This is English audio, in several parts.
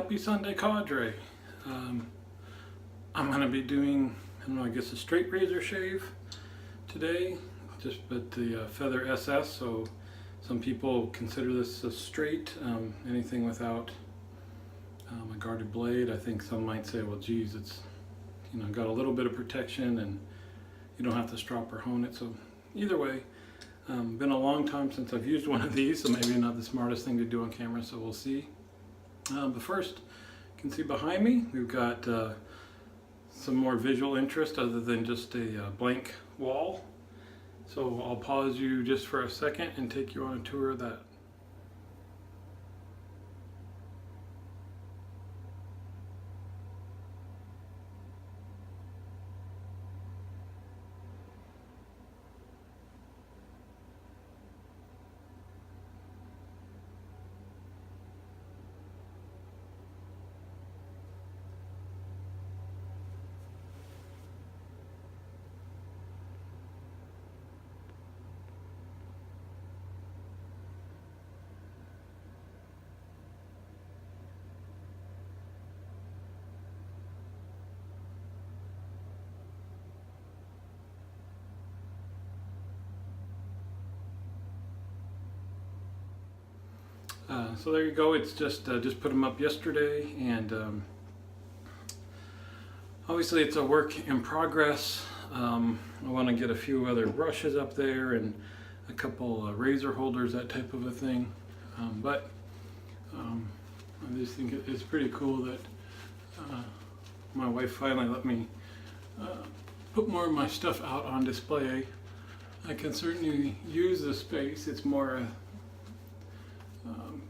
Happy Sunday, Cadre. I'm going to be doing, I don't know, I guess a straight razor shave today, just with the Feather SS. So some people consider this a straight, anything without a guarded blade. I think some might say, well, geez, it's, you know, got a little bit of protection and you don't have to strop or hone it. So either way, been a long time since I've used one of these, so maybe not the smartest thing to do on camera, so we'll see. But first, you can see behind me, we've got some more visual interest other than just a blank wall. So I'll pause you just for a second and take you on a tour of that. So there you go. It's just put them up yesterday, and obviously it's a work in progress. I want to get a few other brushes up there and a couple razor holders, that type of a thing. But I just think it's pretty cool that my wife finally let me put more of my stuff out on display. I can certainly use the space. It's more a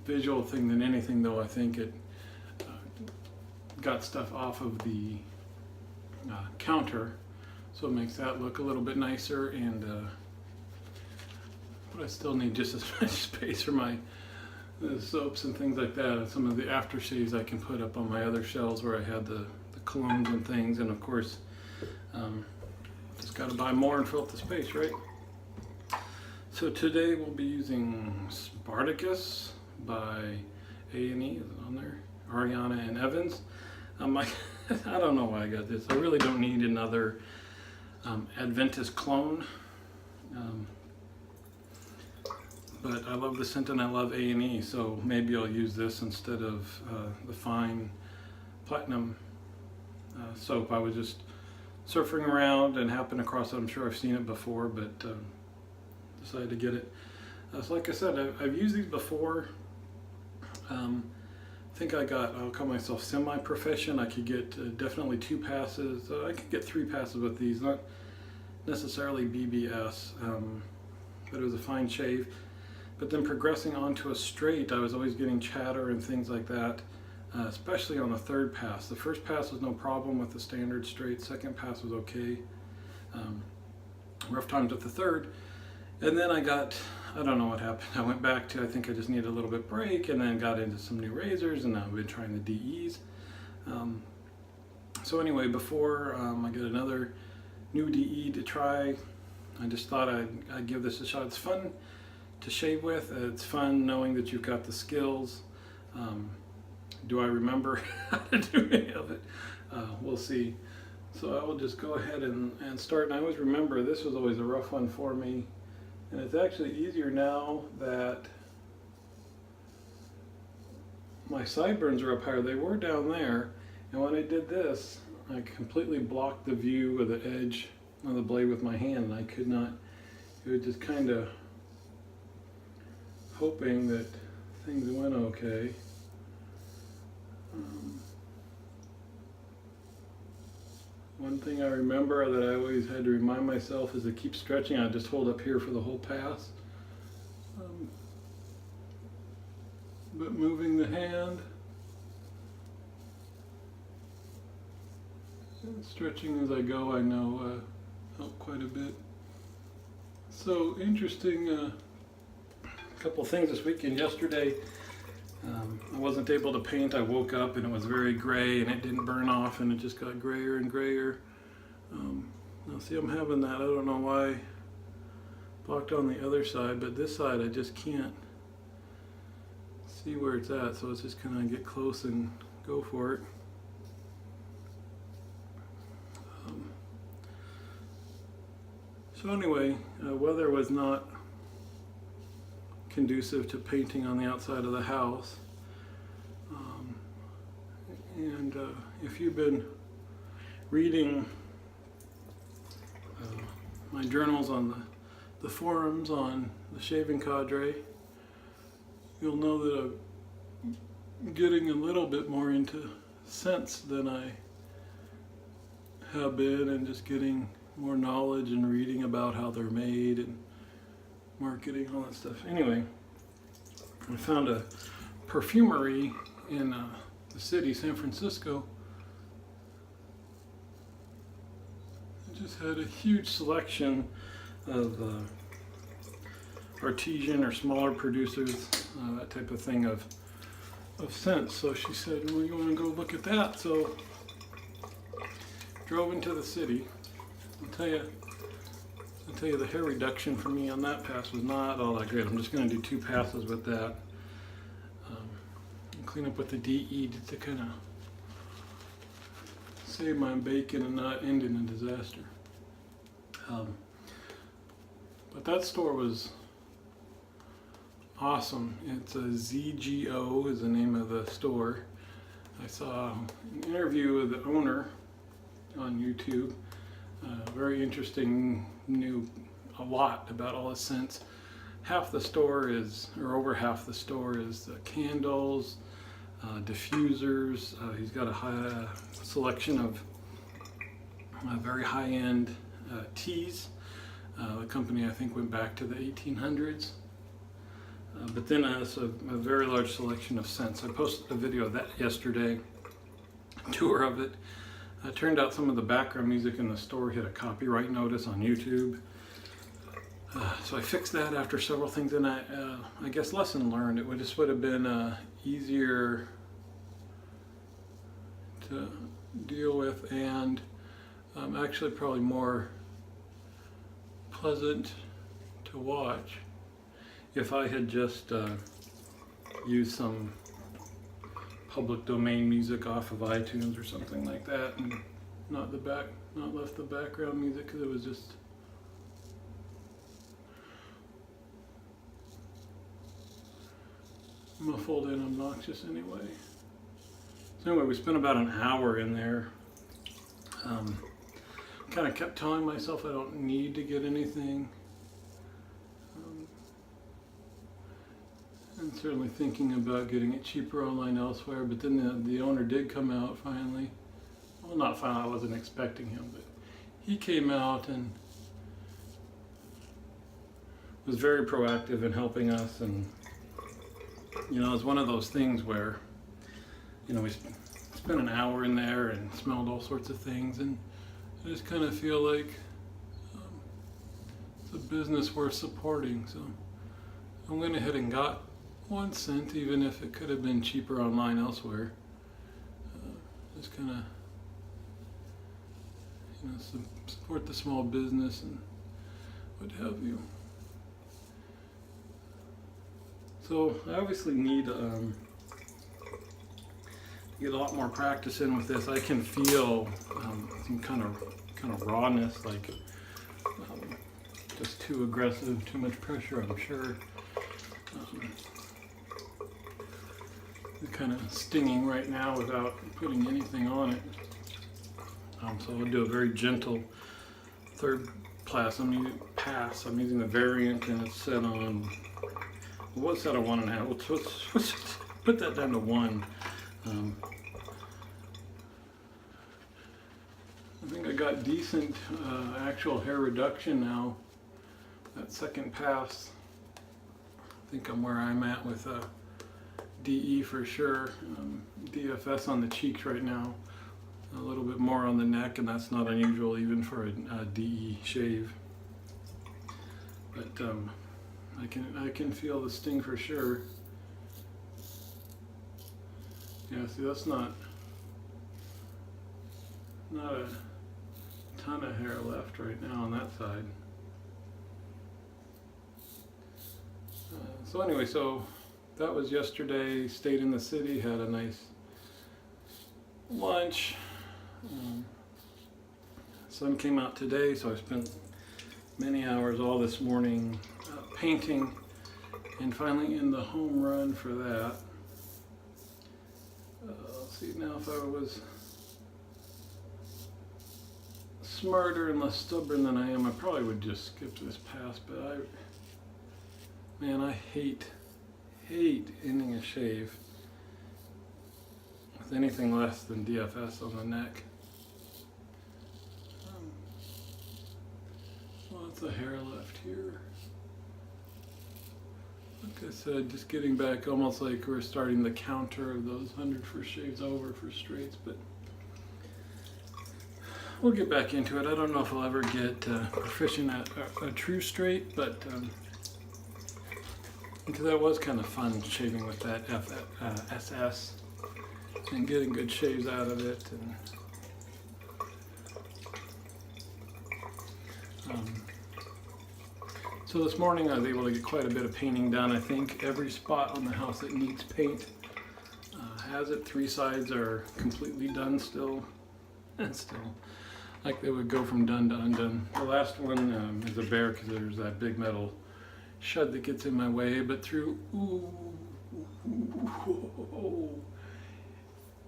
visual thing than anything, though. I think it got stuff off of the counter, so it makes that look a little bit nicer. And but I still need just as much space for my soaps and things like that, and some of the aftershaves I can put up on my other shelves where I had the colognes and things. And of course, just got to buy more and fill up the space, right? So today we'll be using Spartacus by A&E, is it on there? Ariana and Evans. I don't know why I got this. I really don't need another Adventist clone. But I love the scent and I love A&E, so maybe I'll use this instead of the fine platinum soap. I was just surfing around and happened across it. I'm sure I've seen it before, but decided to get it. So like I said, I've used these before. I think I'll call myself semi-proficient. I could get definitely 2 passes. I could get 3 passes with these, not necessarily BBS, but it was a fine shave. But then progressing onto a straight, I was always getting chatter and things like that, especially on the 3rd pass. The 1st pass was no problem with the standard straight. 2nd pass was okay. Rough times with the 3rd. And then I don't know what happened. I went back to, I think I just needed a little bit break, and then got into some new razors, and I've been trying the DEs. So anyway, before I get another new DE to try, I just thought I'd give this a shot. It's fun to shave with. It's fun knowing that you've got the skills. Do I remember how to do any of it? We'll see. So I will just go ahead and start. And I always remember this was always a rough one for me. And it's actually easier now that my sideburns are up higher. They were down there, and when I did this, I completely blocked the view of the edge of the blade with my hand, and I could not. It was just kind of hoping that things went okay. One thing I remember that I always had to remind myself is to keep stretching. I just hold up here for the whole pass. But moving the hand and stretching as I go, I know help quite a bit. So interesting, couple things this weekend. Yesterday, I wasn't able to paint. I woke up and it was very gray and it didn't burn off, and it just got grayer and grayer. Now see, I'm having that. I don't know why blocked on the other side, but this side I just can't see where it's at, so it's just kind of get close and go for it. So anyway, weather was not conducive to painting on the outside of the house. And if you've been reading my journals on the forums on the shaving cadre, you'll know that I'm getting a little bit more into scents than I have been, and just getting more knowledge and reading about how they're made and marketing, all that stuff. Anyway, I found a perfumery in the city, San Francisco. It just had a huge selection of artisan or smaller producers, that type of thing of scents. So she said, well, you want to go look at that? So drove into the city. I'll tell you the hair reduction for me on that pass was not all that great. I'm just going to do 2 passes with that. And clean up with the DE to kind of save my bacon and not end in a disaster. But that store was awesome. It's a ZGO is the name of the store. I saw an interview with the owner on YouTube. Very interesting, knew a lot about all the scents. Half the store is, or over half the store is the candles, diffusers. He's got a high selection of very high-end teas. The company, I think, went back to the 1800s. But then has a very large selection of scents. I posted a video of that yesterday, a tour of it. It turned out some of the background music in the store hit a copyright notice on YouTube. So I fixed that after several things, and I guess lesson learned. It would have been easier to deal with, and actually probably more pleasant to watch if I had just used some public domain music off of iTunes or something like that, and not left the background music, because it was just muffled and obnoxious anyway. So anyway, we spent about an hour in there. Kind of kept telling myself I don't need to get anything. And certainly thinking about getting it cheaper online elsewhere, but then the owner did come out finally. Well, not finally, I wasn't expecting him, but he came out and was very proactive in helping us. And you know, it's one of those things where, you know, we spent an hour in there and smelled all sorts of things, and I just kind of feel like it's a business worth supporting. So I went ahead and got 1 cent, even if it could have been cheaper online elsewhere. Just kind of, you know, support the small business and what have you. So I obviously need to get a lot more practice in with this. I can feel some kind of rawness, like just too aggressive, too much pressure, I'm sure. It's kind of stinging right now without putting anything on it. So I'll do a very gentle 3rd pass. I'm using the variant, and it's set on, well, it's set on 1.5. Let's put that down to 1. I think I got decent actual hair reduction now. That 2nd pass, I think I'm where I'm at with DE for sure. DFS on the cheeks right now, a little bit more on the neck, and that's not unusual even for a DE shave. But I can feel the sting for sure. Yeah, see, that's not a ton of hair left right now on that side. So anyway, so that was yesterday. Stayed in the city, had a nice lunch. Sun came out today, so I spent many hours all this morning painting, and finally in the home run for that. Let's see, now if I was smarter and less stubborn than I am, I probably would just skip this pass, but I hate ending a shave with anything less than DFS on the neck. Lots of hair left here. Like I said, just getting back, almost like we're starting the counter of those 100 first shaves over for straights, but we'll get back into it. I don't know if I'll ever get proficient at a true straight, but because that was kind of fun shaving with that SS and getting good shaves out of it. And so this morning I was able to get quite a bit of painting done. I think every spot on the house that needs paint has it. 3 sides are completely done still, and still like they would go from done to undone. The last one is a bear because there's that big metal shed that gets in my way, but through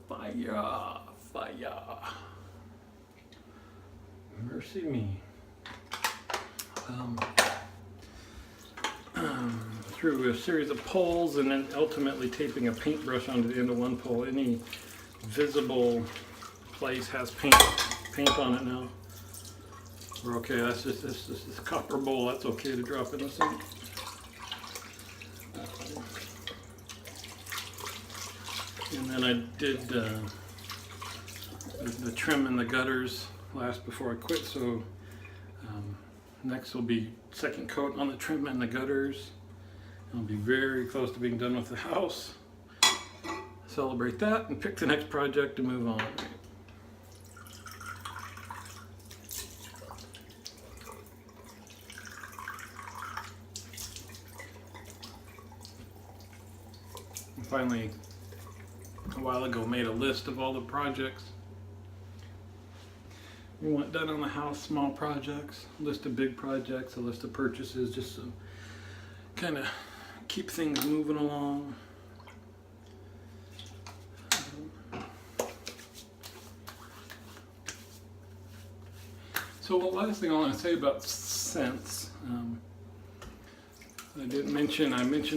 fire, mercy me. Through a series of poles and then ultimately taping a paintbrush onto the end of one pole. Any visible place has paint on it now. We're okay. That's just this copper bowl. That's okay to drop in the sink. And then I did the trim in the gutters last before I quit. So next will be second coat on the trim and the gutters. I'll be very close to being done with the house. Celebrate that and pick the next project to move on. And finally, a while ago, made a list of all the projects we want done on the house, small projects, a list of big projects, a list of purchases, just to kind of keep things moving along. So the last thing I want to say about scents, I mentioned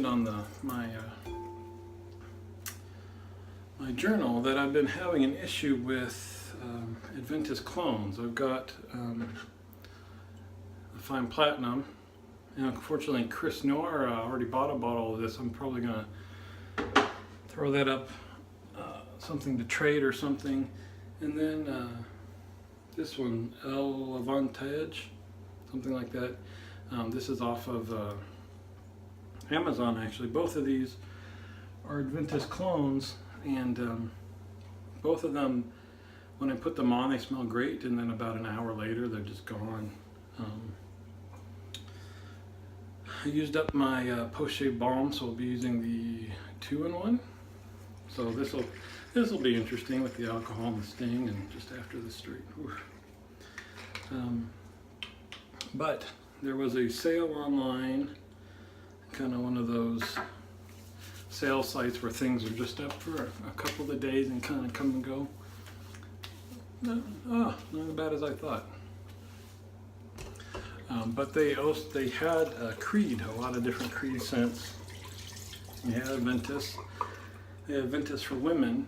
on my journal that I've been having an issue with Adventist clones. I've got a fine platinum, and unfortunately Chris Noir already bought a bottle of this. I'm probably gonna throw that up, something to trade or something. And then this one, El Avantage, something like that. This is off of Amazon actually. Both of these are Adventist clones, and both of them, when I put them on, they smell great, and then about an hour later they're just gone. I used up my post-shave balm, so I'll be using the 2-in-1. So this will be interesting with the alcohol and the sting, and just after the straight. But there was a sale online, kind of one of those sale sites where things are just up for a couple of days and kind of come and go. Not as bad as I thought. But they had Creed, a lot of different Creed scents. They had Ventus. They had Ventus for women.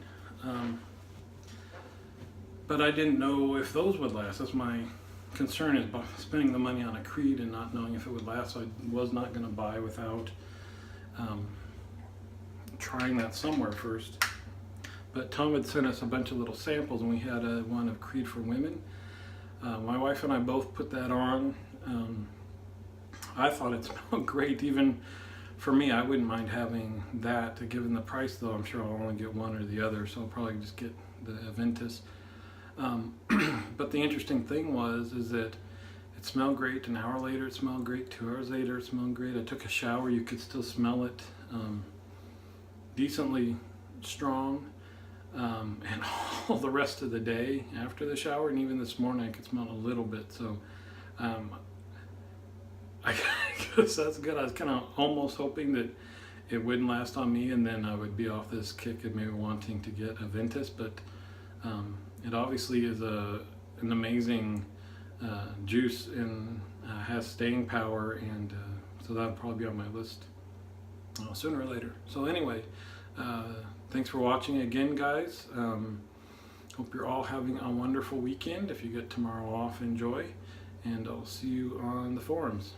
But I didn't know if those would last. That's my concern, is spending the money on a Creed and not knowing if it would last. So I was not going to buy without trying that somewhere first. But Tom had sent us a bunch of little samples, and we had one of Creed for women. My wife and I both put that on. I thought it smelled great. Even for me, I wouldn't mind having that. Given the price, though, I'm sure I'll only get one or the other, so I'll probably just get the Aventus. But the interesting thing is that it smelled great. An hour later, it smelled great. 2 hours later, it smelled great. I took a shower. You could still smell it. Decently strong. and all the rest of the day after the shower, and even this morning I could smell it a little bit. So I guess that's good. I was kind of almost hoping that it wouldn't last on me, and then I would be off this kick of maybe wanting to get a Ventus, but it obviously is an amazing juice and has staying power, and so that'll probably be on my list sooner or later. So anyway, thanks for watching again, guys. Hope you're all having a wonderful weekend. If you get tomorrow off, enjoy, and I'll see you on the forums.